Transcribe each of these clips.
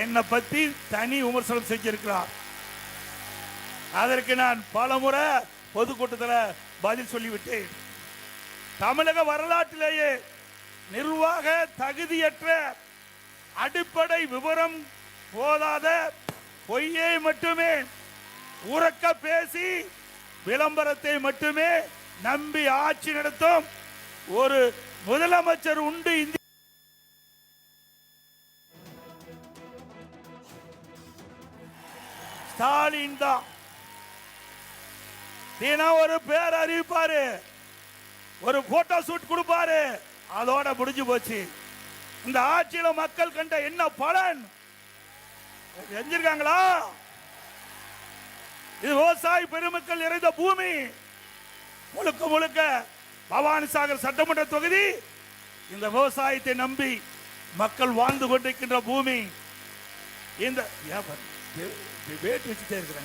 என்னை பற்றி தனி விமர்சனம் செஞ்சிருக்கிறார். அதற்கு நான் பலமுறை பொதுக்கூட்டத்தில் பதில் சொல்லிவிட்டேன். தமிழக வரலாற்றிலேயே நிர்வாக தகுதியற்ற, அடிப்படை விவரம் போதாத, பொய்யை மட்டுமே உறக்க பேசி விளம்பரத்தை மட்டுமே நம்பி ஆட்சி நடத்தும் ஒரு முதலமைச்சர் உண்டு. ஸ்டாலின் தான். தினம் ஒரு பேர் அறிவிப்பாரு, ஒரு போட்டோ ஷூட் கொடுப்பாரு, அதோட முடிஞ்சு போச்சு. இந்த ஆட்சியில மக்கள் கண்ட என்ன பலன் செஞ்சிருக்காங்களா? இது விவசாய பெருமக்கள் நிறைந்த பூமி. முழுக்க முழுக்க பவானிசாகர் சட்டமன்ற தொகுதி இந்த விவசாயத்தை நம்பி மக்கள் வாழ்ந்து கொண்டிருக்கின்ற பூமி. இந்த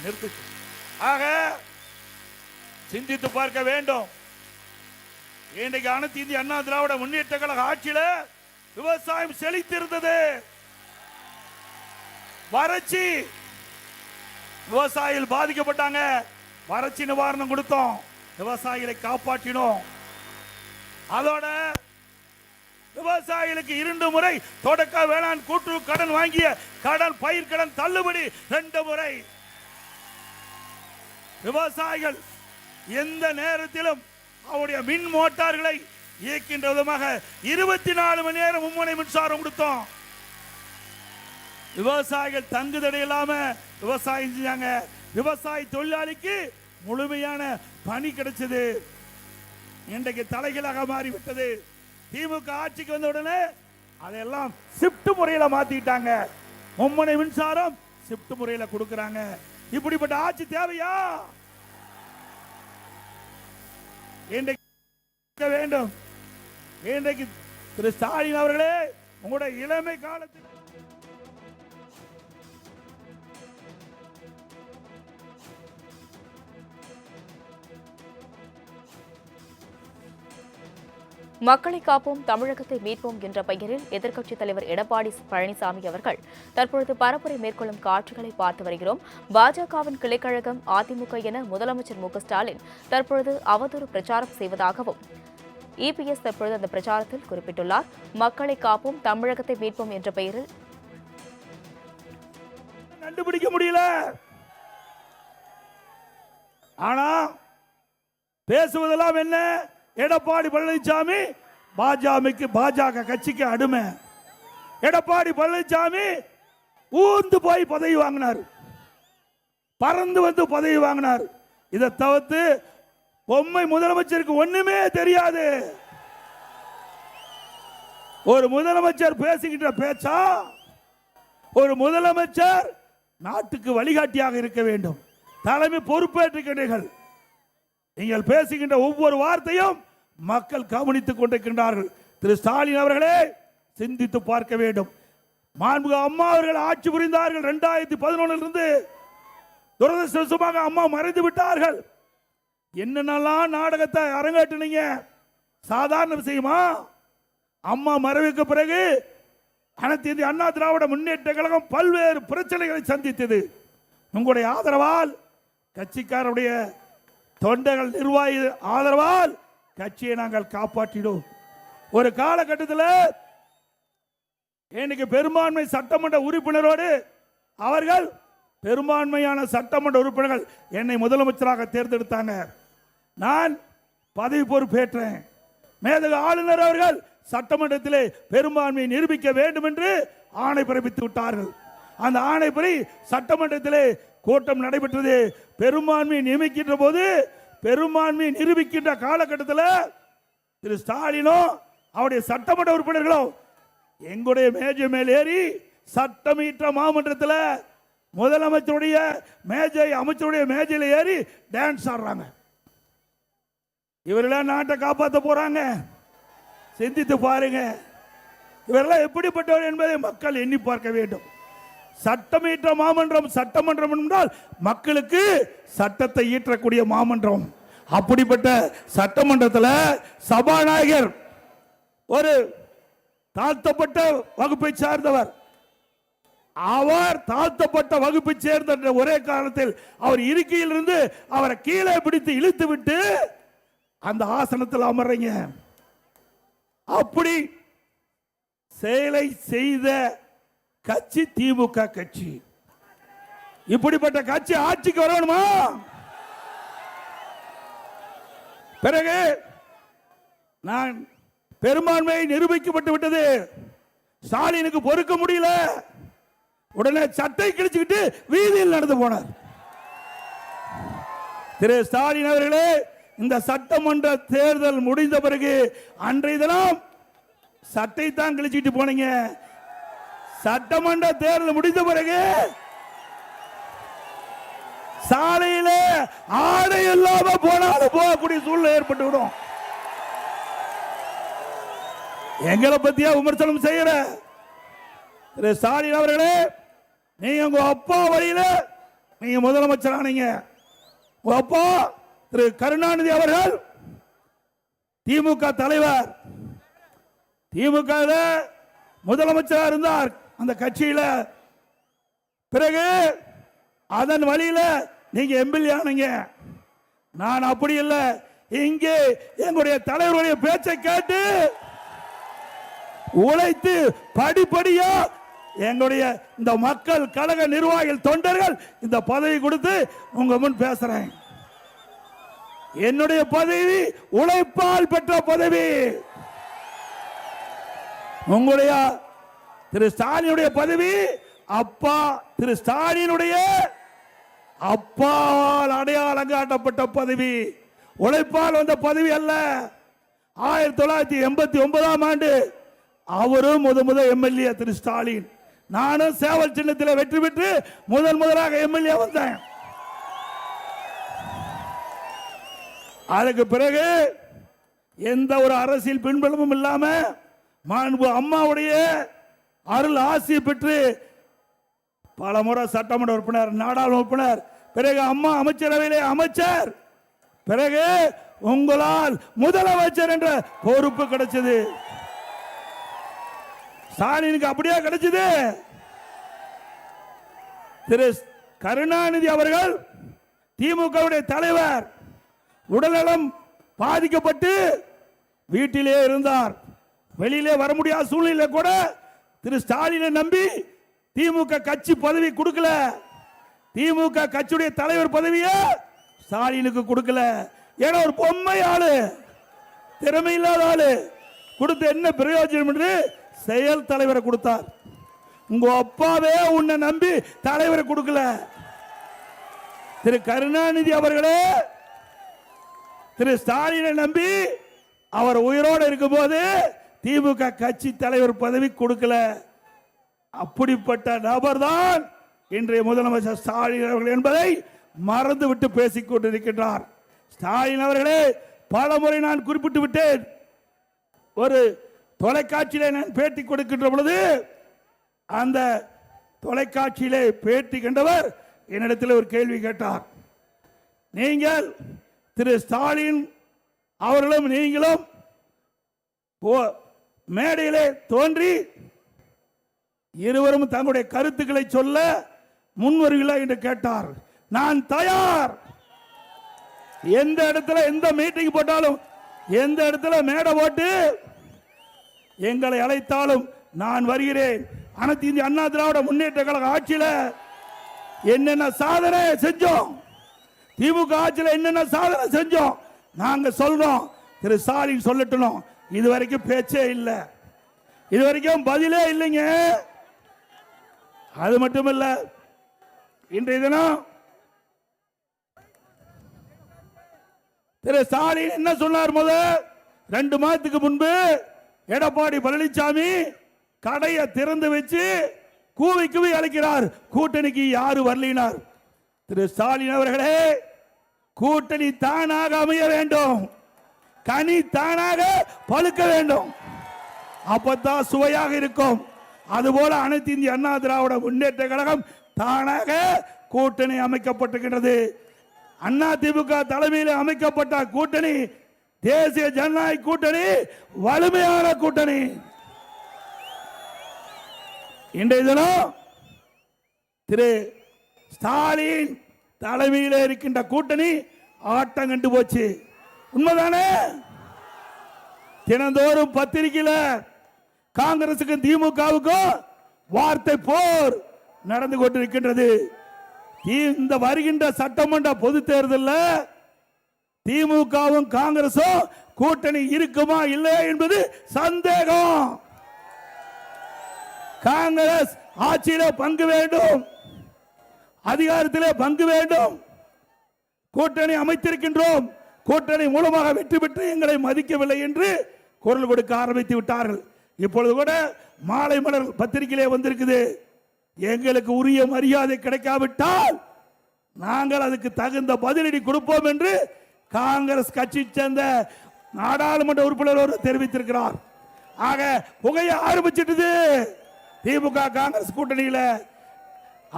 நிறுத்து. ஆக சிந்தித்து பார்க்க வேண்டும். இன்றைக்கு அனைத்து இந்திய அண்ணா திராவிட முன்னேற்ற கழக ஆட்சியில விவசாயம் செழித்திருந்தது. வறட்சி, விவசாயிகள் பாதிக்கப்பட்டாங்க, வறட்சி நிவாரணம் கொடுத்தோம், விவசாயிகளை காப்பாற்றினோம். அதோட விவசாயிகளுக்கு 2 முறை தொடக்க வேளாண் கூட்டுறவு கடன் வாங்கிய கடன், பயிர் கடன் தள்ளுபடி 2 முறை. விவசாயிகள் எந்த நேரத்திலும் அவருடைய மின் மோட்டார்களை இயக்கின்ற விதமாக 24 மணி நேரம் மும்முனை மின்சாரம் கொடுத்தோம். விவசாயிகள் தங்குதடை இல்லாம விவசாயம் செஞ்சாங்க. விவசாய தொழிலாளிக்கு முழுமையான பணி கிடைச்சது. இன்றைக்கு தலைகளாக மாறிவிட்டது. திமுக ஆட்சிக்கு வந்த உடனே அதெல்லாம் ஷிப்ட் முறையில் மாத்திட்டாங்க. மும்முனை மின்சாரம் ஷிப்ட் முறையில் கொடுக்கறாங்க. இப்படிப்பட்ட ஆட்சி தேவையா? இன்றைக்கு வேண்டும். இன்றைக்கு திரு ஸ்டாலின் அவர்களே, உங்களுடைய இளமை காலத்தில் மக்களை காப்போம், தமிழகத்தை மீட்போம் என்ற பெயரில் எதிர்க்கட்சித் தலைவர் எடப்பாடி பழனிசாமி அவர்கள் தற்பொழுது பரப்புரை மேற்கொள்ளும் காட்சிகளை பார்த்து வருகிறோம். பாஜகவின் கிளைக்கழகம் அதிமுக என முதலமைச்சர் மு க ஸ்டாலின் தற்பொழுது அவதூறு பிரச்சாரம் செய்வதாகவும் இபிஎஸ் தற்பொழுது அந்த பிரச்சாரத்தில் குறிப்பிட்டுள்ளார். மக்களை காப்போம், தமிழகத்தை மீட்போம் என்ற பெயரில் கண்டுபிடிக்க முடியல. ஆனா பேசுவதெல்லாம் என்ன? எடப்பாடி பழனிசாமி பாஜக கட்சிக்கு அடிமை. எடப்பாடி பழனிசாமி ஊந்து போய் பதவி வாங்கினார், பறந்து வந்து பதவி வாங்கினார். இதை தவிர்த்து பொம்மை முதலமைச்சருக்கு ஒண்ணுமே தெரியாது. ஒரு முதலமைச்சர் பேசுகின்ற பேச்சா? ஒரு முதலமைச்சர் நாட்டுக்கு வழிகாட்டியாக இருக்க வேண்டும். தலைமை பொறுப்பேற்றுகிறீர்கள். நீங்கள் பேசுகின்ற ஒவ்வொரு வார்த்தையும் மக்கள் கவனித்துக் கொண்டிருக்கின்றார்கள். திரு ஸ்டாலின் அவர்களே, சிந்தித்து பார்க்க வேண்டும். மாண்புமிகு அம்மா அவர்கள் ஆட்சி புரிந்தார்கள் 2011 இருந்து. துரதிருஷ்டவசமாக அம்மா மறைந்து விட்டார்கள். என்னென்னலாம் நாடகத்தை அரங்கேற்றினீங்க? சாதாரண விஷயமா? அம்மா மறைவுக்கு பிறகு அனைத்து இந்திய அண்ணா திராவிட முன்னேற்ற கழகம் பல்வேறு பிரச்சனைகளை சந்தித்தது. உங்களுடைய ஆதரவால், கட்சிக்காரருடைய தொண்டர்கள் நிர்வாகி ஆதரவால் கட்சியை நாங்கள் காப்பாற்றினோம். ஒரு காலகட்டத்தில் இன்னைக்கு பெரும்பான்மை சட்டமன்ற உறுப்பினரோடு அவர்கள் பெரும்பான்மையான சட்டமன்ற உறுப்பினர்கள் என்னை முதலமைச்சராக தேர்ந்தெடுத்தாங்க. நான் பதவி பொறுப்பேற்றேன். மேதகு ஆளுநர் அவர்கள் சட்டமன்றத்திலே பெரும்பான்மையை நிரூபிக்க வேண்டும் என்று ஆணை பிறப்பித்து விட்டார்கள். அந்த ஆணைப்படி சட்டமன்றத்திலே கூட்டம் நடைபெற்றது. பெரும்பான்மையை நியமிக்கின்ற போது, பெரும்பான்மையை நிரூபிக்கின்ற காலகட்டத்தில் திரு ஸ்டாலினும் அவருடைய சட்டமன்ற உறுப்பினர்களும் எங்களுடைய மேஜை மேல் ஏறி சட்டமீற்ற மாமன்றத்தில் முதலமைச்சருடைய மேஜை, அமைச்சருடைய மேஜையில் ஏறி டான்ஸ் ஆடுறாங்க. இவரெல்லாம் நாட்டை காப்பாற்ற போறாங்க. சிந்தித்து பாருங்க, இவரெல்லாம் எப்படிப்பட்டவர் என்பதை மக்கள் எண்ணி பார்க்க வேண்டும். சட்டமீற்ற மாமன்றம், சட்டமன்றம் என்றால் மக்களுக்கு சட்டத்தை இயற்றக்கூடிய மாமன்றம். அப்படிப்பட்ட சட்டமன்றத்தில் சபாநாயகர் ஒரு தாழ்த்தப்பட்ட வகுப்பை சார்ந்தவர். அவர் தாழ்த்தப்பட்ட வகுப்பை சேர்ந்த ஒரே காரணத்தில் அவர் இருக்கையில் இருந்து அவரை கீழே பிடித்து இழுத்து விட்டு அந்த ஆசனத்தில் அமர்றீங்க. அப்படி செயலை செய்த கட்சி திமுக கட்சி. இப்படிப்பட்ட கட்சி ஆட்சிக்கு வரணுமா? பிறகு நான் பெரும்பான்மை நிரூபிக்கப்பட்டு விட்டது. ஸ்டாலினுக்கு பொறுக்க முடியல. உடனே சட்டை கிழிச்சுக்கிட்டு வீதியில் நடந்து போனார். திரு ஸ்டாலின் அவர்களே, இந்த சட்டமன்ற தேர்தல் முடிந்த பிறகு அன்றைய தினம் சட்டை தான் கிழிச்சிட்டு போனீங்க. சட்டமன்ற தேர்தல் முடிந்த பிறகு சாலையில ஆடை இல்லாம போனாலும் போகக்கூடிய சூழ்நிலை ஏற்பட்டு விடும். எங்களை பத்தியா விமர்சனம் செய்யற திரு ஸ்டாலின் அவர்களே, நீங்க உங்க அப்பா வழியில நீங்க முதலமைச்சர் ஆனீங்க. உங்க அப்பா திரு கருணாநிதி அவர்கள் திமுக தலைவர், திமுக முதலமைச்சராக இருந்தார் அந்த கட்சியில. பிறகு அதன் வழியில நீங்க எம்எல்ஏ ஆனீங்க. நான் அப்படி இல்லை. இங்கே எங்களுடைய தலைவருடைய பேச்சை கேட்டு உழைத்து படிப்படியா எங்களுடைய இந்த மக்கள் கழக நிர்வாகிகள் தொண்டர்கள் இந்த பதவி கொடுத்து உங்க முன் பேசுறேன். என்னுடைய பதவி உழைப்பால் பெற்ற பதவி. உங்களுடைய திரு ஸ்டாலினுடைய பதவி அப்பா திரு ஸ்டாலினுடைய அப்பால் அடையாளம் காட்டப்பட்ட பதவி, உழைப்பால் வந்த பதவி அல்ல. 1989 ஆண்டு அவரும் முதல் எம்எல்ஏ திரு ஸ்டாலின். நானும் சேவல் சின்னத்தில் வெற்றி பெற்று முதலாக எம்எல்ஏ வந்தேன். அதுக்கு பிறகு எந்த ஒரு அரசியல் பின்பலமும் இல்லாம மாண்பு அம்மாவுடைய அருள் ஆசி பெற்று பல முறை சட்டமன்ற உறுப்பினர், நாடாளுமன்ற உறுப்பினர், பிறகு அம்மா அமைச்சரவையிலே அமைச்சர், பிறகு உங்களால் முதலமைச்சர் என்ற பொறுப்பு கிடைச்சது. ஸ்டாலினுக்கு அப்படியே கிடைச்சது. திரு கருணாநிதி அவர்கள் திமுக தலைவர் உடல்நலம் பாதிக்கப்பட்டு வீட்டிலே இருந்தார். வெளியிலே வர முடியாத சூழ்நிலை கூட திரு ஸ்டாலினை நம்பி திமுக கட்சி பதவி கொடுக்கல. திமுக கட்சியுடைய தலைவர் பதவியை ஸ்டாலினுக்கு கொடுக்கல. ஏன்னா ஒரு பொம்மை ஆளு, திறமை இல்லாத ஆளு கொடுத்து என்ன பிரயோஜனம் என்று செயல் தலைவரை கொடுத்தார். உங்க அப்பாவே உன்னை நம்பி தலைவரை கொடுக்கல. திரு கருணாநிதி அவர்களே திரு ஸ்டாலினை நம்பி அவர் உயிரோடு இருக்கும் போது திமுக கட்சி தலைவர் பதவி கொடுக்கல. அப்படிப்பட்ட நபர் தான் இன்றைய முதலமைச்சர் ஸ்டாலின் அவர்கள் என்பதை மறந்துவிட்டு பேசிக் கொண்டிருக்கின்றார். ஸ்டாலின் அவர்களே, பல முறை நான் குறிப்பிட்டு விட்டேன். ஒரு தொலைக்காட்சியிலே நான் பேட்டி கொடுக்கின்ற பொழுது அந்த தொலைக்காட்சியிலே பேட்டி கண்டவர் என்னிடத்தில் ஒரு கேள்வி கேட்டார். நீங்கள் திரு ஸ்டாலின் அவர்களும் நீங்களும் மேடையிலே தோன்றி இருவரும் தங்களுடைய கருத்துக்களை சொல்ல முன்வருவீர்களா என்று கேட்டார். நான் தயார். எந்த இடத்துல எந்த மீட்டிங் போட்டாலும், எந்த இடத்துல மேடை போட்டு எங்களை அழைத்தாலும் நான் வருகிறேன். அனைத்து இந்திய அண்ணா திராவிட முன்னேற்ற கழக ஆட்சியில் என்னென்ன சாதனை செஞ்சோம், திமுக ஆட்சியில் என்னென்ன சாதனை செஞ்சோம் நாங்க சொல்றோம். திரு ஸ்டாலின் சொல்லட்டும். இதுவரைக்கும் பேச்சே இல்லை, இதுவரைக்கும் பதிலே இல்லைங்க. அது மட்டுமல்ல, இன்றைய தினம் திரு ஸ்டாலின் என்ன சொன்னார்? 2 மாதத்துக்கு முன்பு எடப்பாடி பழனிசாமி கடையை திறந்து வச்சு கூவி கூவி அழைக்கிறார், கூட்டணிக்கு யாரு வரலினார். திரு ஸ்டாலின் அவர்களே, கூட்டணி தானாக அமைய வேண்டும், கனி தானாக பழுக்க வேண்டும், அப்பதான் சுவையாக இருக்கும். அதுபோல அனைத்து இந்திய அண்ணா திராவிட முன்னேற்ற கழகம் தானாக கூட்டணி அமைக்கப்பட்டிருக்கிறது. அண்ணா திமுக தலைமையில் அமைக்கப்பட்ட கூட்டணி தேசிய ஜனநாயக கூட்டணி, வலிமையான கூட்டணி. இன்றைய தினம் திரு ஸ்டாலின் தலைமையில் இருக்கின்ற கூட்டணி ஆட்டம் கண்டு போச்சு. உண்மைதானே? தினந்தோறும் பத்திரிகையில காங்கிரசுக்கும் திமுகவுக்கும் வார்த்தை போர் நடந்து கொண்டிருக்கின்றது. இந்த வருகின்ற சட்டமன்ற பொது தேர்தலில் திமுகவும் காங்கிரசும் கூட்டணி இருக்குமா இல்லையா என்பது சந்தேகம். காங்கிரஸ் ஆட்சியிலே பங்கு வேண்டும், அதிகாரத்திலே பங்கு வேண்டும். கூட்டணி அமைத்திருக்கின்றோம், கூட்டணி மூலமாக வெற்றி பெற்று எங்களை மதிக்கவில்லை என்று குரல் கொடுக்க ஆரம்பித்து விட்டார்கள். இப்பொழுது கூட மாலை மலர் பத்திரிகையிலே வந்திருக்குது, எங்களுக்கு உரிய மரியாதை கிடைக்காவிட்டால் நாங்கள் அதுக்கு தகுந்த பதிலடி கொடுப்போம் என்று காங்கிரஸ் கட்சி சேர்ந்த நாடாளுமன்ற உறுப்பினர் தெரிவித்திருக்கிறார். ஆக புகைய ஆரம்பிச்சிட்டது திமுக காங்கிரஸ் கூட்டணியில்.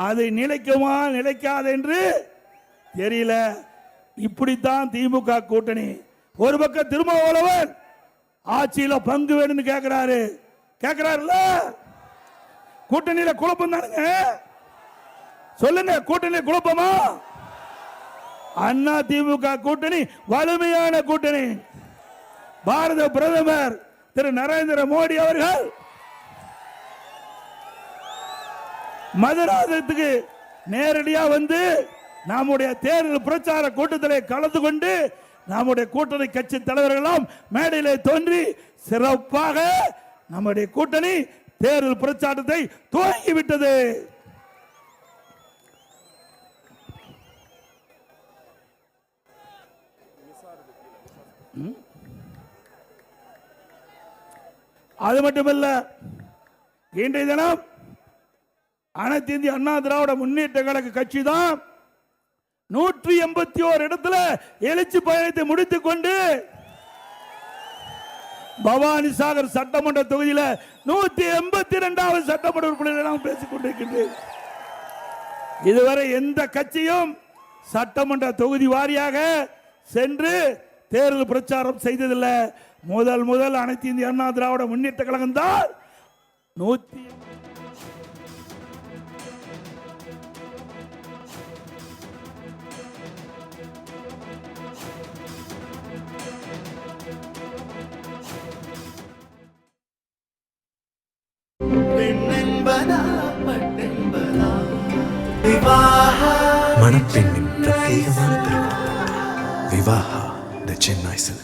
அது நிலைக்குமா நிலைக்காது என்று தெரியல. இப்படித்தான் திமுக கூட்டணி. ஒரு பக்கம் திருமாவளவன் ஆட்சியில பங்கு வேணும்னு கேட்கிறாருல்ல. கூட்டணியில குழப்பம் தானுங்க. சொல்லுங்க, கூட்டணியில குழப்பமா? அண்ணா திமுக கூட்டணி வலிமையான கூட்டணி. பாரத பிரதமர் திரு நரேந்திர மோடி அவர்கள் மதுராந்தகத்துக்கு நேரடியா வந்து நம்முடைய தேர்தல் பிரச்சார கூட்டத்தில் கலந்து கொண்டு நம்முடைய கூட்டணி கட்சி தலைவர்களெல்லாம் மேடையிலே தோன்றி சிறப்பாக நம்முடைய கூட்டணி தேர்தல் பிரச்சாரத்தை துவங்கிவிட்டது. அது மட்டுமல்ல, இன்றைய தினம் அனைத்து இந்திய அண்ணா திராவிட முன்னேற்ற கழக கட்சி தான் 181 இடத்துல எழுச்சி பயணத்தை முடித்துக் கொண்டு பவானி சாகர் சட்டமன்ற தொகுதியில் 182வது சட்டமன்ற உறுப்பினர்கள் பேசிக் கொண்டிருக்கின்றேன். இதுவரை எந்த கட்சியும் சட்டமன்ற தொகுதி வாரியாக சென்று தேர்தல் பிரச்சாரம் செய்ததில்லை. முதல் அனைத்து இந்திய அண்ணா திராவிட முன்னேற்ற கழகம் தான் 100 மணப்பெண்ணின் பிரத்யேகமான திருமணம் விவாஹா தி சென்னை சில்க்ஸ்.